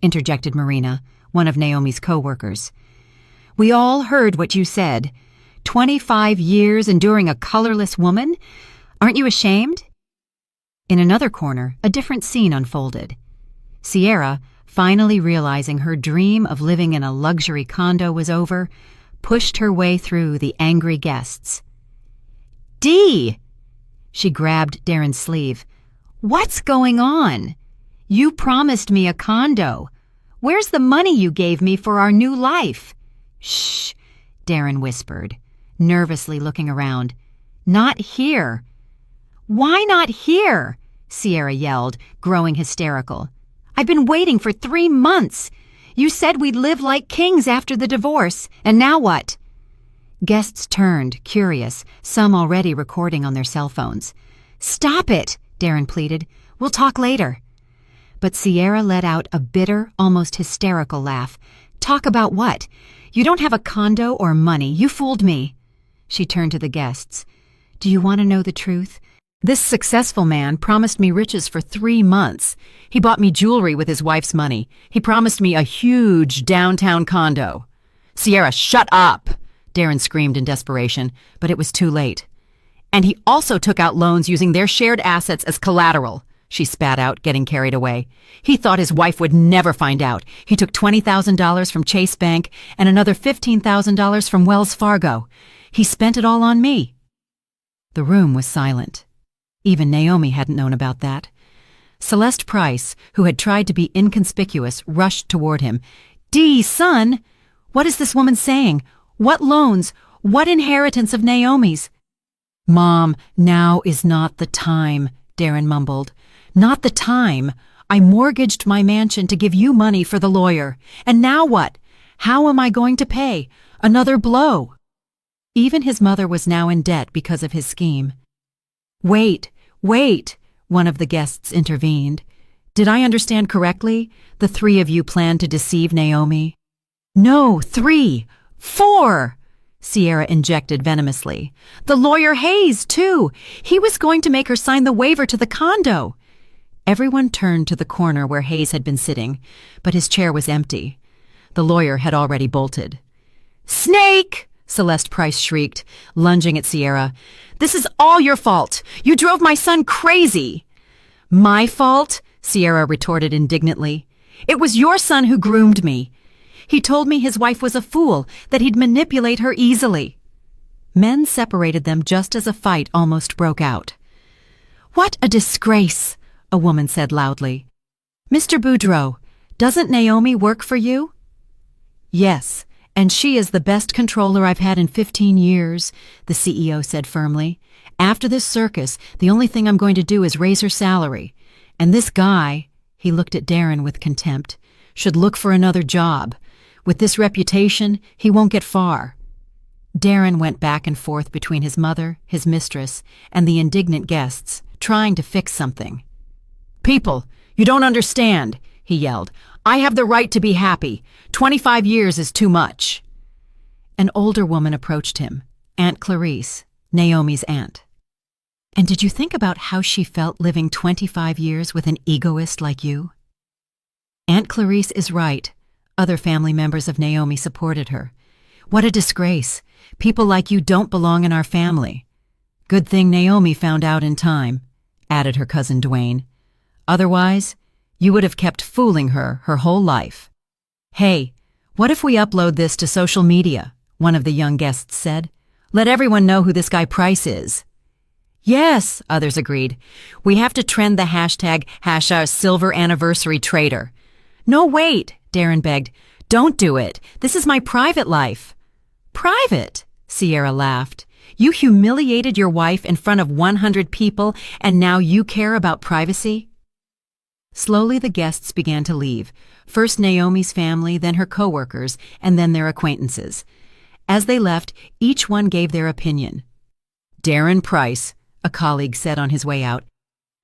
interjected Marina, one of Naomi's co-workers. "We all heard what you said. 25 years enduring a colorless woman? Aren't you ashamed?" In another corner, a different scene unfolded. Sierra, finally realizing her dream of living in a luxury condo was over, pushed her way through the angry guests. "Dee!" She grabbed Darren's sleeve. "What's going on? You promised me a condo. Where's the money you gave me for our new life?" "Shh," Darren whispered, nervously looking around. "Not here." "Why not here?" Sierra yelled, growing hysterical. "I've been waiting for 3 months. You said we'd live like kings after the divorce, and now what?" Guests turned, curious, some already recording on their cell phones. "Stop it," Darren pleaded. "We'll talk later." But Sierra let out a bitter, almost hysterical laugh. "Talk about what? You don't have a condo or money. You fooled me." She turned to the guests. "Do you want to know the truth? This successful man promised me riches for 3 months. He bought me jewelry with his wife's money. He promised me a huge downtown condo." "Sierra, shut up!" Darren screamed in desperation, but it was too late. "And he also took out loans using their shared assets as collateral," she spat out, getting carried away. "He thought his wife would never find out. He took $20,000 from Chase Bank and another $15,000 from Wells Fargo. He spent it all on me." The room was silent. Even Naomi hadn't known about that. Celeste Price, who had tried to be inconspicuous, rushed toward him. "Dee, son! What is this woman saying? What loans? What inheritance of Naomi's?" "Mom, now is not the time," Darren mumbled. "Not the time. I mortgaged my mansion to give you money for the lawyer. And now what? How am I going to pay? Another blow." Even his mother was now in debt because of his scheme. Wait, one of the guests intervened. "Did I understand correctly? The 3 of you planned to deceive Naomi?" "No, 3, 4, Sierra injected venomously. "The lawyer Hayes, too. He was going to make her sign the waiver to the condo." Everyone turned to the corner where Hayes had been sitting, but his chair was empty. The lawyer had already bolted. "Snake!" Celeste Price shrieked, lunging at Sierra. "This is all your fault. You drove my son crazy." "My fault?" Sierra retorted indignantly. "It was your son who groomed me. He told me his wife was a fool, that he'd manipulate her easily." Men separated them just as a fight almost broke out. "What a disgrace," a woman said loudly. "Mr. Boudreau, doesn't Naomi work for you?" "Yes, and she is the best controller I've had in 15 years, the CEO said firmly. After this circus, the only thing I'm going to do is raise her salary. And this guy," he looked at Darren with contempt, "should look for another job. With this reputation, he won't get far." Darren went back and forth between his mother, his mistress, and the indignant guests, trying to fix something. "People, you don't understand," he yelled. "I have the right to be happy. 25 years is too much." An older woman approached him, Aunt Clarice, Naomi's aunt. "And did you think about how she felt living 25 years with an egoist like you?" "Aunt Clarice is right." Other family members of Naomi supported her. "What a disgrace. People like you don't belong in our family." "Good thing Naomi found out in time," added her cousin Dwayne. "Otherwise, you would have kept fooling her whole life." "Hey, what if we upload this to social media?" one of the young guests said. "Let everyone know who this guy Price is." "Yes," others agreed. "We have to trend the hashtag #silver anniversary traitor." "No, wait," Darren begged. "Don't do it. This is my private life." "Private?" Sierra laughed. "You humiliated your wife in front of 100 people, and now you care about privacy?" Slowly the guests began to leave, first Naomi's family, then her coworkers, and then their acquaintances. As they left, each one gave their opinion. "Darren Price," a colleague said on his way out.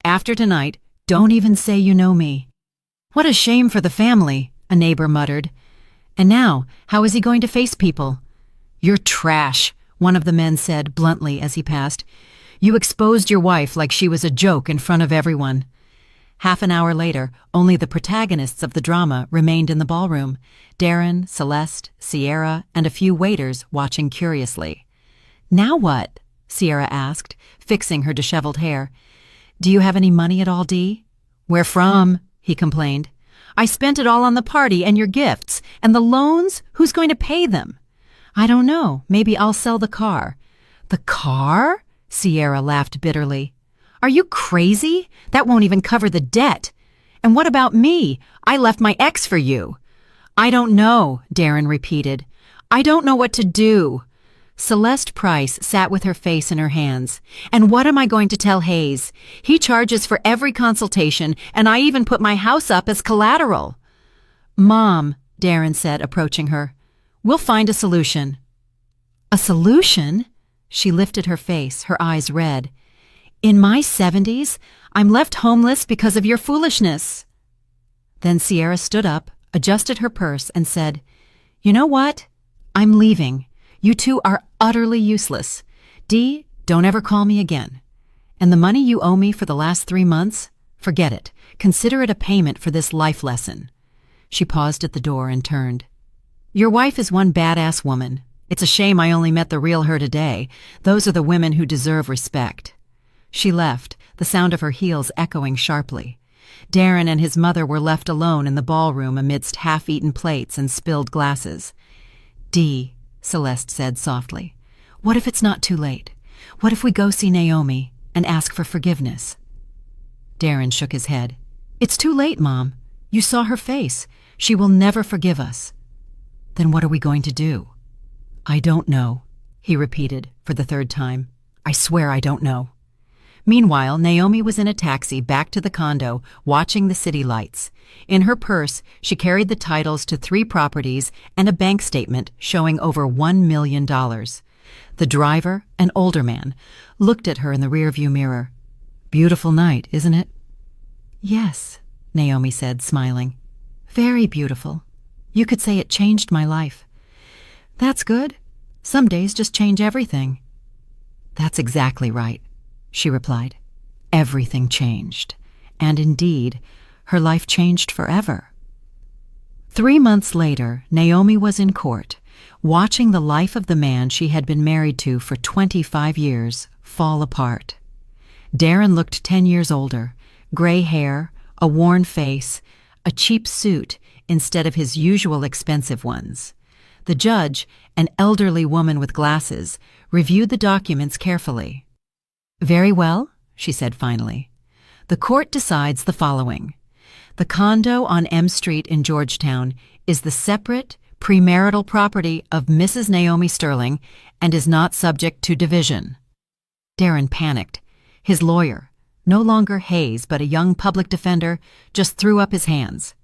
"After tonight, don't even say you know me." "What a shame for the family," a neighbor muttered. "And now, how is he going to face people?" "You're trash," one of the men said bluntly as he passed. "You exposed your wife like she was a joke in front of everyone." Half an hour later, only the protagonists of the drama remained in the ballroom: Darren, Celeste, Sierra, and a few waiters watching curiously. "Now what?" Sierra asked, fixing her disheveled hair. "Do you have any money at all, Dee?" "Where from?" he complained. "I spent it all on the party and your gifts. And the loans? Who's going to pay them?" "I don't know. Maybe I'll sell the car." "The car?" Sierra laughed bitterly. "Are you crazy? That won't even cover the debt. And what about me? I left my ex for you." "I don't know," Darren repeated. "I don't know what to do." Celeste Price sat with her face in her hands. "And what am I going to tell Hayes? He charges for every consultation, and I even put my house up as collateral." "Mom," Darren said, approaching her, "we'll find a solution." "A solution?" She lifted her face, her eyes red. "In my 70s, I'm left homeless because of your foolishness." Then Sierra stood up, adjusted her purse, and said, "You know what? I'm leaving. You two are utterly useless. Dee, don't ever call me again. And the money you owe me for the last 3 months? Forget it. Consider it a payment for this life lesson." She paused at the door and turned. "Your wife is one badass woman. It's a shame I only met the real her today. Those are the women who deserve respect." She left, the sound of her heels echoing sharply. Darren and his mother were left alone in the ballroom amidst half-eaten plates and spilled glasses. "Dee," Celeste said softly, "what if it's not too late? What if we go see Naomi and ask for forgiveness?" Darren shook his head. "It's too late, Mom. You saw her face. She will never forgive us." "Then what are we going to do?" "I don't know," he repeated for the third time. "I swear I don't know." Meanwhile, Naomi was in a taxi back to the condo, watching the city lights. In her purse, she carried the titles to 3 properties and a bank statement showing over $1 million. The driver, an older man, looked at her in the rearview mirror. "Beautiful night, isn't it?" "Yes," Naomi said, smiling. "Very beautiful. You could say it changed my life." "That's good. Some days just change everything." "That's exactly right," she replied. Everything changed. And indeed, her life changed forever. 3 months later, Naomi was in court, watching the life of the man she had been married to for 25 years fall apart. Darren looked 10 years older, gray hair, a worn face, a cheap suit instead of his usual expensive ones. The judge, an elderly woman with glasses, reviewed the documents carefully. "Very well," she said finally. "The court decides the following. The condo on M Street in Georgetown is the separate, premarital property of Mrs. Naomi Sterling and is not subject to division." Darren panicked. His lawyer, no longer Hayes but a young public defender, just threw up his hands.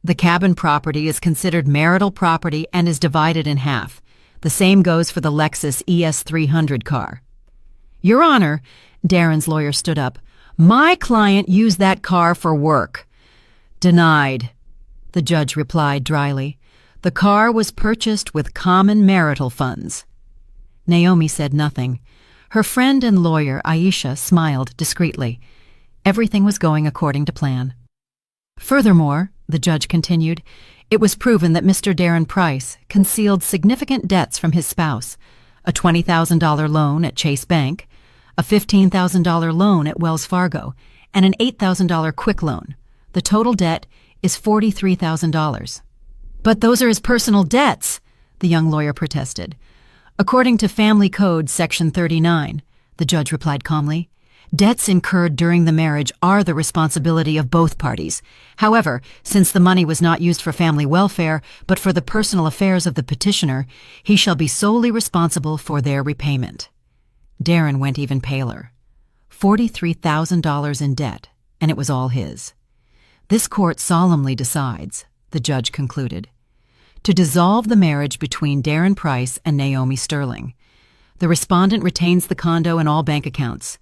The cabin property is considered marital property and is divided in half. The same goes for the Lexus ES300 car. Your Honor, Darren's lawyer stood up. My client used that car for work. Denied, the judge replied dryly. The car was purchased with common marital funds. Naomi said nothing. Her friend and lawyer, Aisha, smiled discreetly. Everything was going according to plan. Furthermore, the judge continued, it was proven that Mr. Darren Price concealed significant debts from his spouse, a $20,000 loan at Chase Bank, a $15,000 loan at Wells Fargo, and an $8,000 quick loan. The total debt is $43,000. But those are his personal debts, the young lawyer protested. According to Family Code Section 39, the judge replied calmly, debts incurred during the marriage are the responsibility of both parties. However, since the money was not used for family welfare, but for the personal affairs of the petitioner, he shall be solely responsible for their repayment. Darren went even paler. $43,000 in debt, and it was all his. This court solemnly decides, the judge concluded, to dissolve the marriage between Darren Price and Naomi Sterling. The respondent retains the condo and all bank accounts.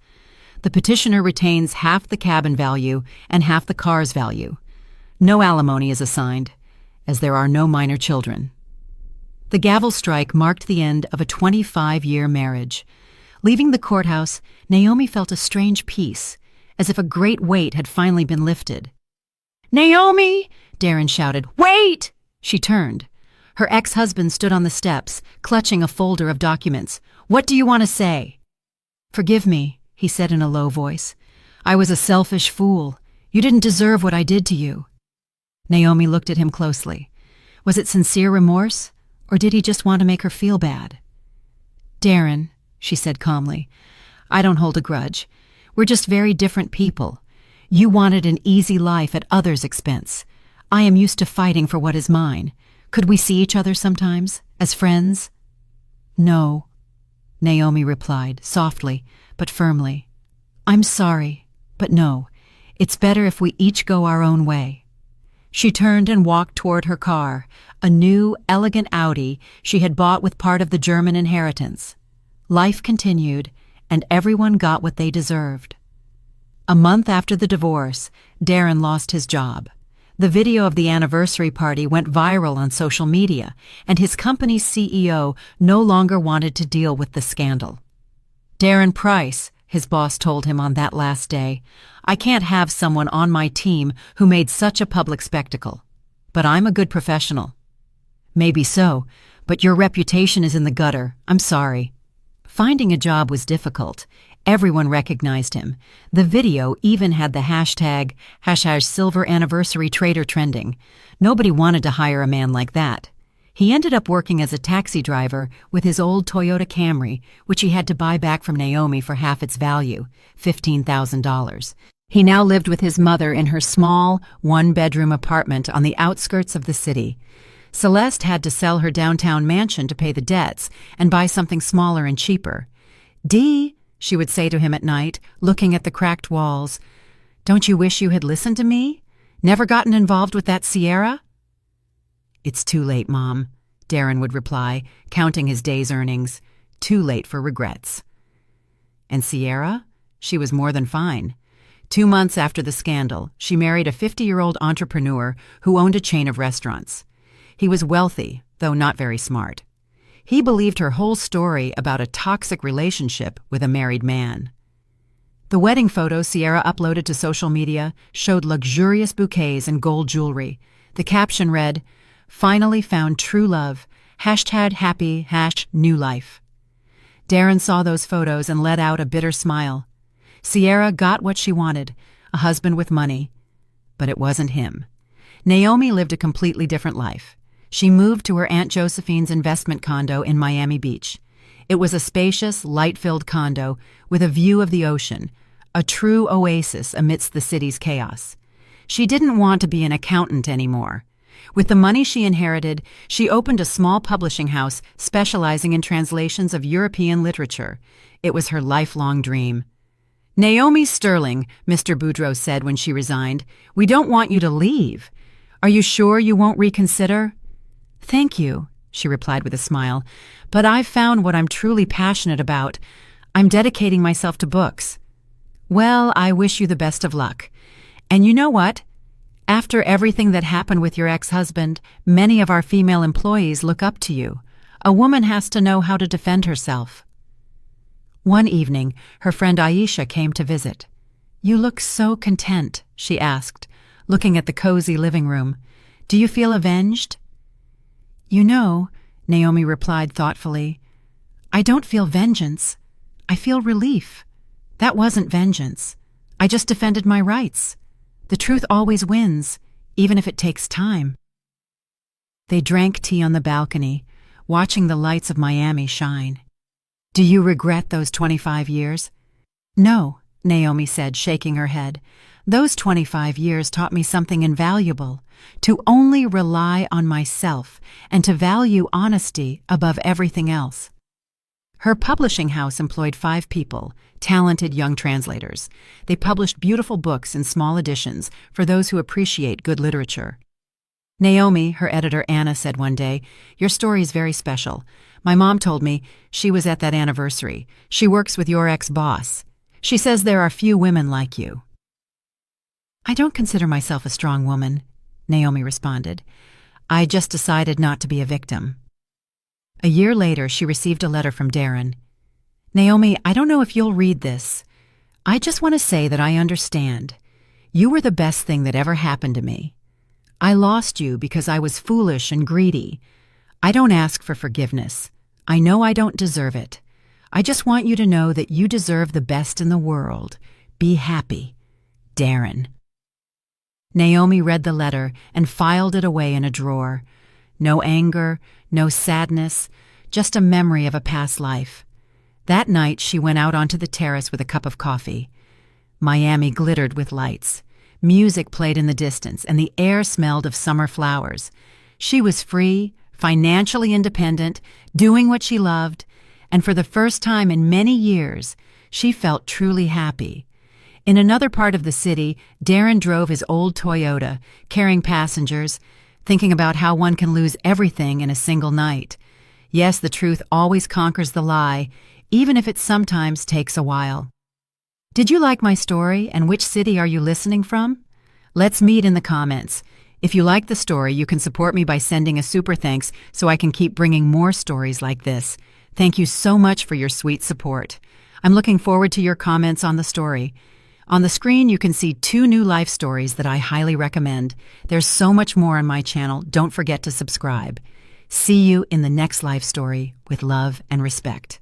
The petitioner retains half the cabin value and half the car's value. No alimony is assigned, as there are no minor children. The gavel strike marked the end of a 25-year marriage. Leaving the courthouse, Naomi felt a strange peace, as if a great weight had finally been lifted. Naomi! Darren shouted. Wait! She turned. Her ex-husband stood on the steps, clutching a folder of documents. What do you want to say? Forgive me, he said in a low voice. I was a selfish fool. You didn't deserve what I did to you. Naomi looked at him closely. Was it sincere remorse, or did he just want to make her feel bad? Darren, she said calmly, I don't hold a grudge. We're just very different people. You wanted an easy life at others' expense. I am used to fighting for what is mine. Could we see each other sometimes, as friends? No, Naomi replied, softly but firmly. I'm sorry, but no. It's better if we each go our own way. She turned and walked toward her car, a new, elegant Audi she had bought with part of the German inheritance. Life continued, and everyone got what they deserved. A month after the divorce, Darren lost his job. The video of the anniversary party went viral on social media, and his company's CEO no longer wanted to deal with the scandal. Darren Price, his boss told him on that last day, I can't have someone on my team who made such a public spectacle. But I'm a good professional. Maybe so, but your reputation is in the gutter. I'm sorry. Finding a job was difficult. Everyone recognized him. The video even had the hashtag Silver Anniversary Trader trending. Nobody wanted to hire a man like that. He ended up working as a taxi driver with his old Toyota Camry, which he had to buy back from Naomi for half its value, $15,000. He now lived with his mother in her small, one-bedroom apartment on the outskirts of the city. Celeste had to sell her downtown mansion to pay the debts and buy something smaller and cheaper. Dee, she would say to him at night, looking at the cracked walls, don't you wish you had listened to me? Never gotten involved with that Sierra? It's too late, Mom, Darren would reply, counting his day's earnings. Too late for regrets. And Sierra? She was more than fine. 2 months after the scandal, she married a 50-year-old entrepreneur who owned a chain of restaurants. He was wealthy, though not very smart. He believed her whole story about a toxic relationship with a married man. The wedding photos Sierra uploaded to social media showed luxurious bouquets and gold jewelry. The caption read, Finally found true love, #happy, #new life. Darren saw those photos and let out a bitter smile. Sierra got what she wanted, a husband with money. But it wasn't him. Naomi lived a completely different life. She moved to her Aunt Josephine's investment condo in Miami Beach. It was a spacious, light-filled condo with a view of the ocean, a true oasis amidst the city's chaos. She didn't want to be an accountant anymore. With the money she inherited, she opened a small publishing house specializing in translations of European literature. It was her lifelong dream. "Naomi Sterling," Mr. Boudreau said when she resigned, "we don't want you to leave. Are you sure you won't reconsider?" "Thank you," she replied with a smile, "but I've found what I'm truly passionate about. I'm dedicating myself to books." "Well, I wish you the best of luck. And you know what? After everything that happened with your ex-husband, many of our female employees look up to you. A woman has to know how to defend herself." One evening, her friend Aisha came to visit. "You look so content," she asked, looking at the cozy living room. "Do you feel avenged?" "You know," Naomi replied thoughtfully, "I don't feel vengeance. I feel relief. That wasn't vengeance. I just defended my rights. The truth always wins, even if it takes time." They drank tea on the balcony, watching the lights of Miami shine. "Do you regret those 25 years?" "No," Naomi said, shaking her head. "Those 25 years taught me something invaluable, to only rely on myself and to value honesty above everything else." Her publishing house employed 5 people, talented young translators. They published beautiful books in small editions for those who appreciate good literature. "Naomi," her editor Anna said one day, "your story is very special. My mom told me she was at that anniversary. She works with your ex-boss. She says there are few women like you." "I don't consider myself a strong woman," Naomi responded. "I just decided not to be a victim." A year later, she received a letter from Darren. "Naomi, I don't know if you'll read this. I just want to say that I understand. You were the best thing that ever happened to me. I lost you because I was foolish and greedy. I don't ask for forgiveness. I know I don't deserve it. I just want you to know that you deserve the best in the world. Be happy. Darren." Naomi read the letter and filed it away in a drawer. No anger, no sadness, just a memory of a past life. That night, she went out onto the terrace with a cup of coffee. Miami glittered with lights. Music played in the distance, and the air smelled of summer flowers. She was free, financially independent, doing what she loved, and for the first time in many years, she felt truly happy. In another part of the city, Darren drove his old Toyota, carrying passengers, thinking about how one can lose everything in a single night. Yes, the truth always conquers the lie, even if it sometimes takes a while. Did you like my story, and which city are you listening from? Let's meet in the comments. If you like the story, you can support me by sending a super thanks so I can keep bringing more stories like this. Thank you so much for your sweet support. I'm looking forward to your comments on the story. On the screen, you can see 2 new life stories that I highly recommend. There's so much more on my channel. Don't forget to subscribe. See you in the next life story with love and respect.